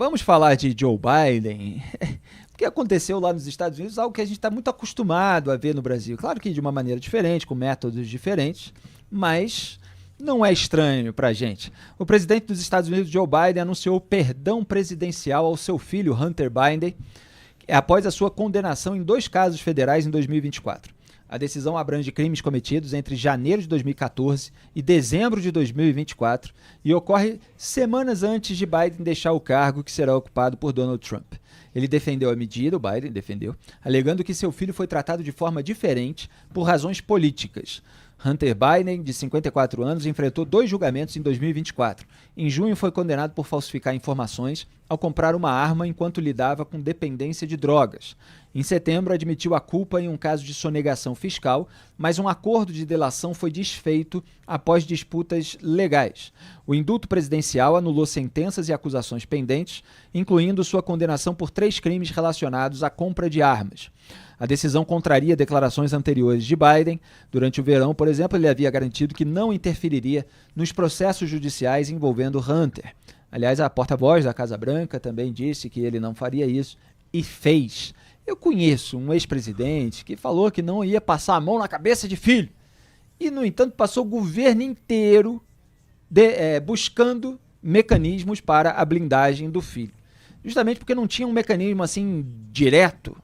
Vamos falar de Joe Biden. O que aconteceu lá nos Estados Unidos é algo que a gente está muito acostumado a ver no Brasil. Claro que de uma maneira diferente, com métodos diferentes, mas não é estranho para a gente. O presidente dos Estados Unidos, Joe Biden, anunciou perdão presidencial ao seu filho, Hunter Biden, após a sua condenação em 2 casos federais em 2024. A decisão abrange crimes cometidos entre janeiro de 2014 e dezembro de 2024 e ocorre semanas antes de Biden deixar o cargo que será ocupado por Donald Trump. Ele defendeu a medida, o Biden defendeu, alegando que seu filho foi tratado de forma diferente por razões políticas. Hunter Biden, de 54 anos, enfrentou 2 julgamentos em 2024. Em junho, foi condenado por falsificar informações ao comprar uma arma enquanto lidava com dependência de drogas. Em setembro, admitiu a culpa em um caso de sonegação fiscal, mas um acordo de delação foi desfeito após disputas legais. O indulto presidencial anulou sentenças e acusações pendentes, incluindo sua condenação por 3 crimes relacionados à compra de armas. A decisão contraria declarações anteriores de Biden. Durante o verão, por exemplo, ele havia garantido que não interferiria nos processos judiciais envolvendo Hunter. Aliás, a porta-voz da Casa Branca também disse que ele não faria isso e fez. Eu conheço um ex-presidente que falou que não ia passar a mão na cabeça de filho e, no entanto, passou o governo inteiro buscando mecanismos para a blindagem do filho. Justamente porque não tinha um mecanismo assim direto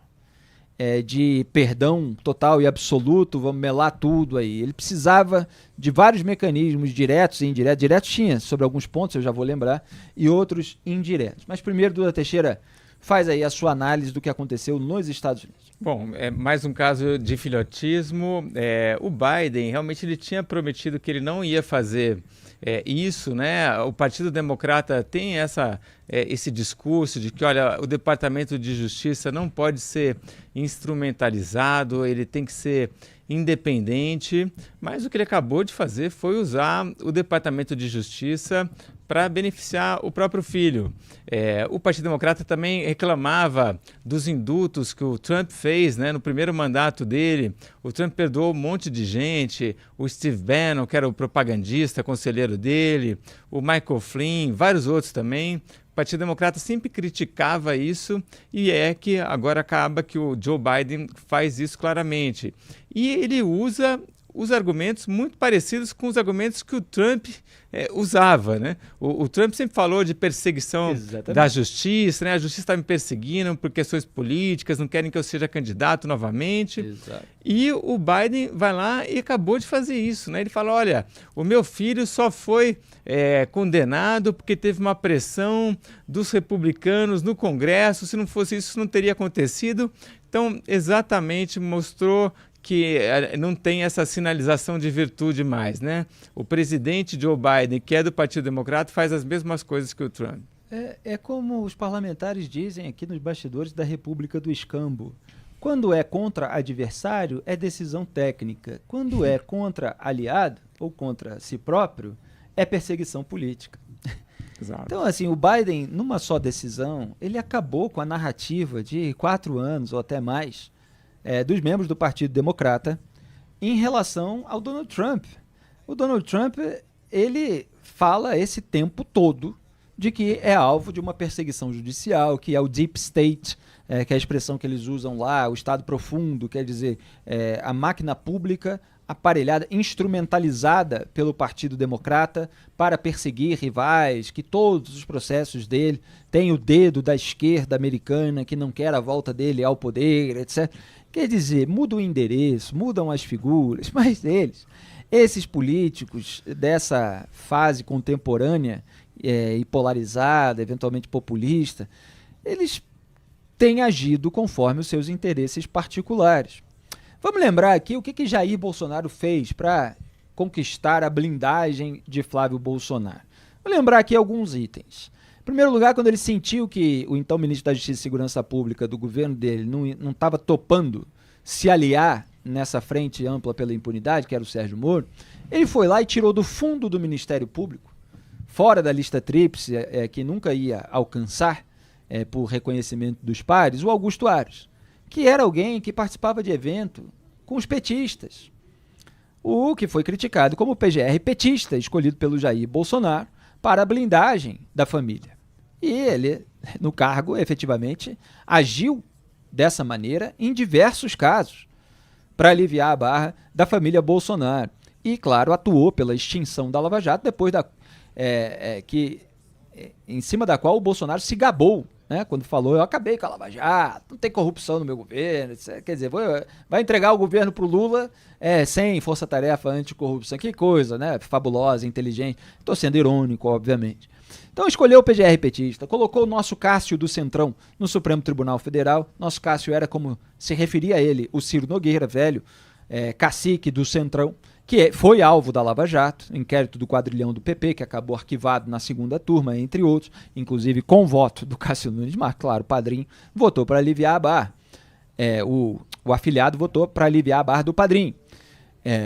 de perdão total e absoluto, vamos melar tudo aí. Ele precisava de vários mecanismos diretos e indiretos. Diretos tinha sobre alguns pontos, eu já vou lembrar, e outros indiretos. Mas primeiro, Duda Teixeira, faz aí a sua análise do que aconteceu nos Estados Unidos. Bom, é mais um caso de filhotismo. O Biden, realmente, ele tinha prometido que ele não ia fazer isso, né? O Partido Democrata tem esse discurso de que, olha, o Departamento de Justiça não pode ser instrumentalizado, ele tem que ser independente, mas o que ele acabou de fazer foi usar o Departamento de Justiça para beneficiar o próprio filho. O Partido Democrata também reclamava dos indultos que o Trump fez, né, no primeiro mandato dele. O Trump perdoou um monte de gente, o Steve Bannon, que era o propagandista, conselheiro dele, o Michael Flynn, vários outros também. O Partido Democrata sempre criticava isso e que agora acaba que o Joe Biden faz isso claramente. E ele usa os argumentos muito parecidos com os argumentos que o Trump usava, né? O Trump sempre falou de perseguição da justiça, né? A justiça está me perseguindo por questões políticas, não querem que eu seja candidato novamente. Exato. E o Biden vai lá e acabou de fazer isso, né? Ele fala, olha, o meu filho só foi condenado porque teve uma pressão dos republicanos no Congresso, se não fosse isso não teria acontecido. Então, exatamente mostrou que não tem essa sinalização de virtude mais, né? O presidente Joe Biden, que é do Partido Democrata, faz as mesmas coisas que o Trump. É como os parlamentares dizem aqui nos bastidores da República do Escambo. Quando é contra adversário, é decisão técnica. Quando é contra aliado ou contra si próprio, é perseguição política. Exato. Então, assim, o Biden, numa só decisão, ele acabou com a narrativa de 4 anos ou até mais dos membros do Partido Democrata em relação ao Donald Trump. O Donald Trump, ele fala esse tempo todo de que é alvo de uma perseguição judicial, que é o Deep State, que é a expressão que eles usam lá, o Estado profundo, quer dizer, a máquina pública aparelhada, instrumentalizada pelo Partido Democrata para perseguir rivais, que todos os processos dele têm o dedo da esquerda americana que não quer a volta dele ao poder, etc. Quer dizer, muda o endereço, mudam as figuras, mas esses políticos dessa fase contemporânea e polarizada, eventualmente populista, eles têm agido conforme os seus interesses particulares. Vamos lembrar aqui o que Jair Bolsonaro fez para conquistar a blindagem de Flávio Bolsonaro. Vou lembrar aqui alguns itens. Em primeiro lugar, quando ele sentiu que o então ministro da Justiça e Segurança Pública do governo dele não estava topando se aliar nessa frente ampla pela impunidade, que era o Sérgio Moro, ele foi lá e tirou do fundo do Ministério Público, fora da lista tríplice, que nunca ia alcançar por reconhecimento dos pares, o Augusto Aras, que era alguém que participava de evento com os petistas. O que foi criticado como PGR petista, escolhido pelo Jair Bolsonaro para a blindagem da família. E ele, no cargo, efetivamente, agiu dessa maneira em diversos casos para aliviar a barra da família Bolsonaro. E, claro, atuou pela extinção da Lava Jato, depois em cima da qual o Bolsonaro se gabou, né, quando falou: eu acabei com a Lava Jato, não tem corrupção no meu governo, etc. Quer dizer, vai entregar o governo para o Lula sem força-tarefa anticorrupção. Que coisa, né? Fabulosa, inteligente. Estou sendo irônico, obviamente. Então escolheu o PGR petista, colocou o nosso Cássio do Centrão no Supremo Tribunal Federal. Nosso Cássio era, como se referia a ele, o Ciro Nogueira, velho cacique do Centrão, que foi alvo da Lava Jato, inquérito do quadrilhão do PP, que acabou arquivado na segunda turma, entre outros, inclusive com voto do Cássio Nunes Marques. Claro, o padrinho votou para aliviar a barra. O afiliado votou para aliviar a barra do padrinho.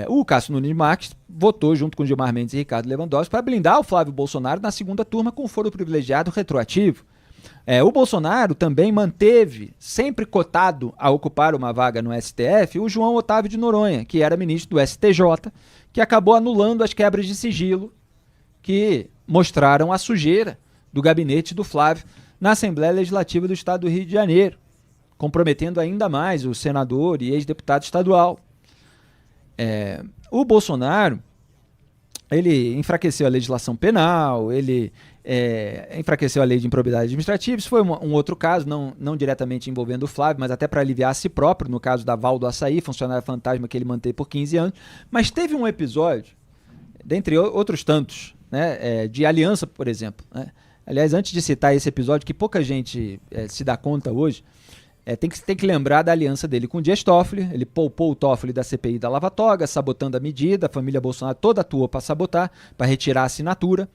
O Cássio Nunes Marques votou junto com Gilmar Mendes e Ricardo Lewandowski para blindar o Flávio Bolsonaro na segunda turma com foro privilegiado retroativo. O Bolsonaro também manteve, sempre cotado a ocupar uma vaga no STF, o João Otávio de Noronha, que era ministro do STJ, que acabou anulando as quebras de sigilo que mostraram a sujeira do gabinete do Flávio na Assembleia Legislativa do Estado do Rio de Janeiro, comprometendo ainda mais o senador e ex-deputado estadual. O Bolsonaro, ele enfraqueceu a legislação penal, ele enfraqueceu a lei de improbidade administrativa. Isso foi um outro caso, não diretamente envolvendo o Flávio, mas até para aliviar a si próprio, no caso da Val do Açaí, funcionária fantasma que ele manteve por 15 anos. Mas teve um episódio, dentre outros tantos, né, de aliança, por exemplo, né? Aliás, antes de citar esse episódio, que pouca gente se dá conta hoje, tem que lembrar da aliança dele com o Dias Toffoli. Ele poupou o Toffoli da CPI da Lava Toga, sabotando a medida. A família Bolsonaro toda atuou para sabotar, para retirar a assinatura.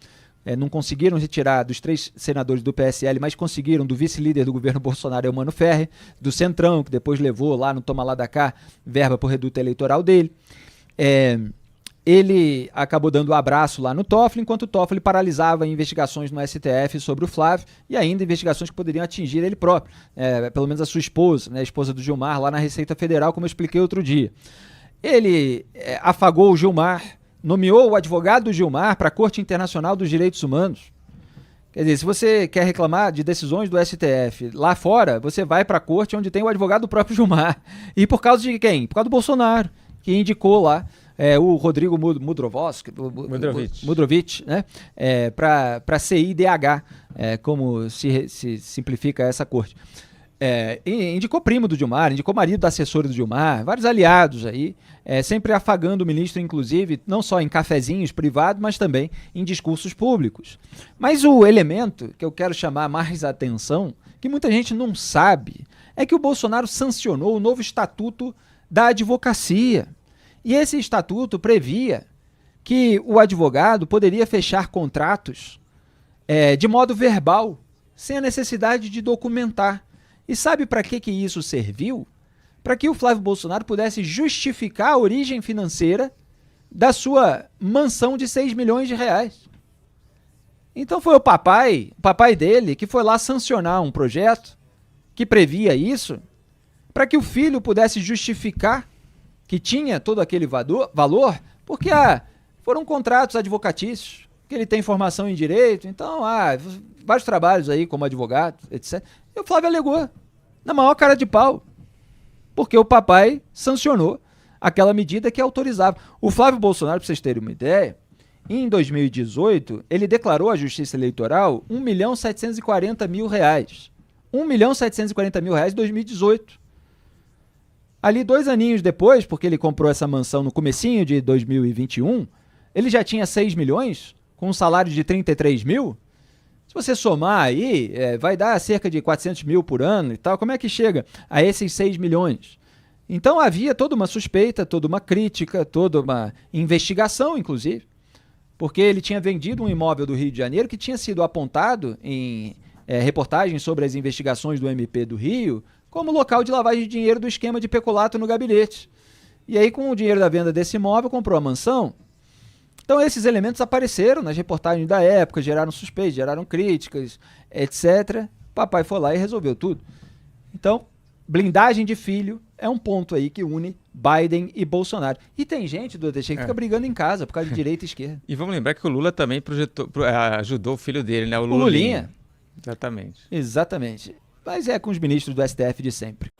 Não conseguiram retirar dos 3 senadores do PSL, mas conseguiram do vice-líder do governo Bolsonaro, Eumano Ferri, do Centrão, que depois levou lá no Toma Lá da Cá verba para o reduto eleitoral dele. Ele acabou dando um abraço lá no Toffoli, enquanto o Toffoli paralisava investigações no STF sobre o Flávio e ainda investigações que poderiam atingir ele próprio, pelo menos a sua esposa, né, a esposa do Gilmar, lá na Receita Federal, como eu expliquei outro dia. Ele afagou o Gilmar, nomeou o advogado do Gilmar para a Corte Internacional dos Direitos Humanos. Quer dizer, se você quer reclamar de decisões do STF lá fora, você vai para a corte onde tem o advogado do próprio Gilmar. E por causa de quem? Por causa do Bolsonaro, que indicou lá o Rodrigo Mudrovich, né, para CIDH, como se simplifica essa corte. Indicou primo do Gilmar, indicou marido da assessora do Gilmar, vários aliados aí, sempre afagando o ministro, inclusive, não só em cafezinhos privados, mas também em discursos públicos. Mas o elemento que eu quero chamar mais a atenção, que muita gente não sabe, é que o Bolsonaro sancionou o novo Estatuto da Advocacia. E esse estatuto previa que o advogado poderia fechar contratos de modo verbal, sem a necessidade de documentar. E sabe para que isso serviu? Para que o Flávio Bolsonaro pudesse justificar a origem financeira da sua mansão de 6 milhões de reais. Então foi o papai dele, que foi lá sancionar um projeto que previa isso, para que o filho pudesse justificar que tinha todo aquele valor, porque foram contratos advocatícios, que ele tem formação em direito, então vários trabalhos aí como advogado, etc. E o Flávio alegou, na maior cara de pau, porque o papai sancionou aquela medida que autorizava. O Flávio Bolsonaro, para vocês terem uma ideia, em 2018, ele declarou à Justiça Eleitoral R$1.740.000. R$1.740.000 em 2018. Ali 2 aninhos depois, porque ele comprou essa mansão no comecinho de 2021, ele já tinha 6 milhões, com um salário de 33 mil. Se você somar aí, vai dar cerca de 400 mil por ano e tal. Como é que chega a esses 6 milhões? Então havia toda uma suspeita, toda uma crítica, toda uma investigação, inclusive, porque ele tinha vendido um imóvel do Rio de Janeiro que tinha sido apontado em reportagens sobre as investigações do MP do Rio como local de lavagem de dinheiro do esquema de peculato no gabinete. E aí, com o dinheiro da venda desse imóvel, comprou a mansão. Então, esses elementos apareceram nas reportagens da época, geraram suspeitas, geraram críticas, etc. Papai foi lá e resolveu tudo. Então, blindagem de filho é um ponto aí que une Biden e Bolsonaro. E tem gente, Duda Teixeira, que fica brigando em casa por causa de direita e esquerda. E vamos lembrar que o Lula também ajudou o filho dele, né? O Lulinha. Exatamente. Exatamente. Mas é com os ministros do STF de sempre.